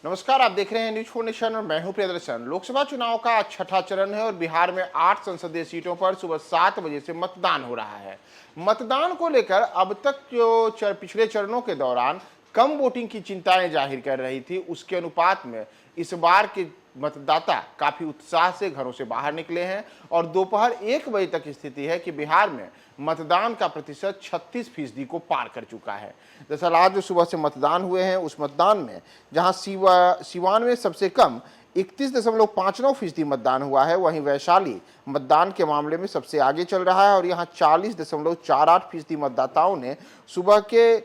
नमस्कार, आप देख रहे हैं न्यूज 4 नेशन और मैं हूं प्रियदर्शन। लोकसभा चुनाव का छठा चरण है और बिहार में 8 संसदीय सीटों पर सुबह 7 बजे से मतदान हो रहा है। मतदान को लेकर अब तक जो पिछले चरणों के दौरान कम वोटिंग की चिंताएं जाहिर कर रही थी, उसके अनुपात में इस बार के मतदाता काफी उत्साह से घरों से बाहर निकले हैं और दोपहर 1 बजे तक स्थिति है कि बिहार में मतदान का प्रतिशत 36% को पार कर चुका है। दरअसल आज जो सुबह से मतदान हुए हैं, उस मतदान में जहां सिवान में सबसे कम 31.59% मतदान हुआ है, वहीं वैशाली मतदान के मामले में सबसे आगे चल रहा है और यहां 40.48% मतदाताओं ने सुबह के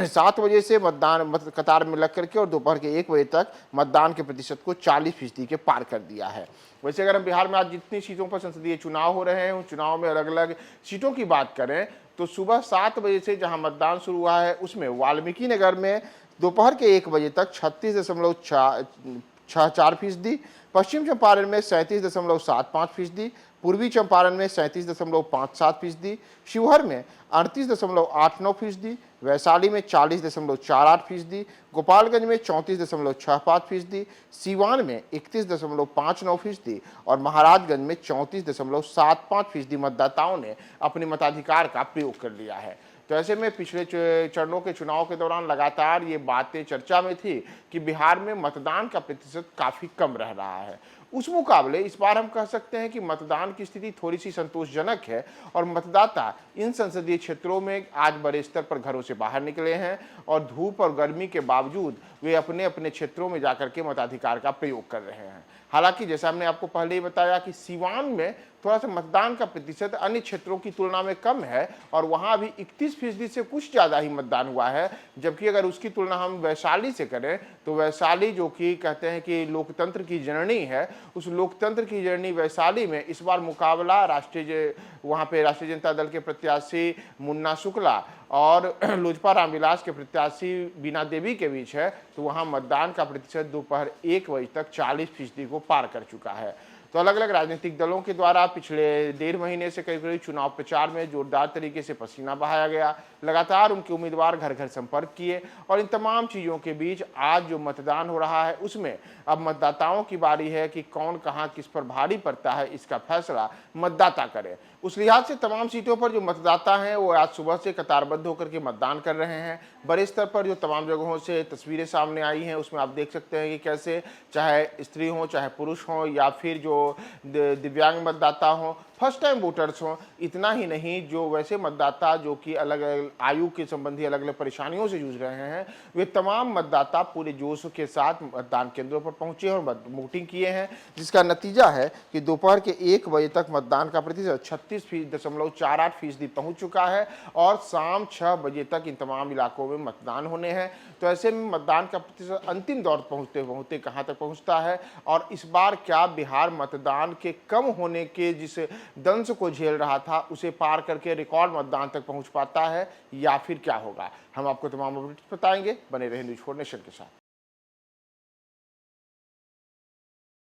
7 बजे से कतार में लग करके और दोपहर के 1 बजे तक मतदान के प्रतिशत को 40% के पार कर दिया है। वैसे अगर हम बिहार में आज जितनी सीटों पर संसदीय चुनाव हो रहे हैं, उन चुनाव में अलग अलग सीटों की बात करें तो सुबह 7 बजे से जहां मतदान शुरू हुआ है, उसमें वाल्मीकि नगर में दोपहर के 1 बजे तक 36.64%, पश्चिम चंपारण में 37.75%, पूर्वी चंपारण में 37.57%, शिवहर में 38.89%, वैशाली में 40.48%, गोपालगंज में 34.65%, सीवान में 31.59% और महाराजगंज में 34.75% मतदाताओं ने अपने मताधिकार का प्रयोग कर लिया है। तो ऐसे में पिछले चरणों के चुनाव के दौरान लगातार ये बातें चर्चा में थी कि बिहार में मतदान का प्रतिशत काफी कम रह रहा है। उस मुकाबले इस बार हम कह सकते हैं कि मतदान की स्थिति थोड़ी सी संतोषजनक है और मतदाता इन संसदीय क्षेत्रों में आज बड़े स्तर पर घरों से बाहर निकले हैं और धूप और गर्मी के बावजूद वे अपने अपने क्षेत्रों में जाकर के मताधिकार का प्रयोग कर रहे हैं। हालांकि जैसा हमने आपको पहले ही बताया कि सीवान में थोड़ा सा मतदान का प्रतिशत अन्य क्षेत्रों की तुलना में कम है और वहां भी 31% से कुछ ज्यादा ही मतदान हुआ है, जबकि अगर उसकी तुलना हम वैशाली से करें तो वैशाली, जो कि कहते हैं कि लोकतंत्र की जननी है, उस लोकतंत्र की जननी वैशाली में इस बार मुकाबला वहां पे राष्ट्रीय जनता दल के प्रत्याशी मुन्ना शुक्ला और लोजपा रामविलास के प्रत्याशी बीना देवी के बीच है। तो वहां मतदान का प्रतिशत दोपहर 1 बजे तक 40% को पार कर चुका है। तो अलग अलग राजनीतिक दलों के द्वारा पिछले 1.5 महीने से करीब चुनाव प्रचार में जोरदार तरीके से पसीना बहाया गया। लगातार उनके उम्मीदवार घर घर संपर्क किए और इन तमाम चीज़ों के बीच आज जो मतदान हो रहा है, उसमें अब मतदाताओं की बारी है कि कौन कहां किस पर भारी पड़ता है, इसका फैसला मतदाता करे। उस लिहाज से तमाम सीटों पर जो मतदाता हैं वो आज सुबह से कतारबद्ध होकर के मतदान कर रहे हैं। बड़े स्तर पर जो तमाम जगहों से तस्वीरें सामने आई हैं, उसमें आप देख सकते हैं कि कैसे चाहे स्त्री हो, चाहे पुरुष हो या फिर जो दिव्यांग मतदाता हो, फर्स्ट टाइम वोटर्स हों, इतना ही नहीं जो वैसे मतदाता जो कि अलग अलग आयु के संबंधी अलग अलग परेशानियों से जूझ रहे हैं, वे तमाम मतदाता पूरे जोश के साथ मतदान केंद्रों पर पहुंचे और वोटिंग किए हैं, जिसका नतीजा है कि दोपहर के 1 बजे तक मतदान का प्रतिशत 36.48% पहुंच चुका है और शाम 6 बजे तक इन तमाम इलाकों में मतदान होने हैं। तो ऐसे में मतदान का प्रतिशत अंतिम दौर पहुंचते पहुंचते कहां तक पहुंचता है और इस बार क्या बिहार मतदान के कम होने के जिस दंश को झेल रहा था, उसे पार करके रिकॉर्ड मतदान तक पहुंच पाता है या फिर क्या होगा? हम आपको तमाम अपडेट्स बताएंगे। बने रहे न्यूज 4 नेशन के साथ।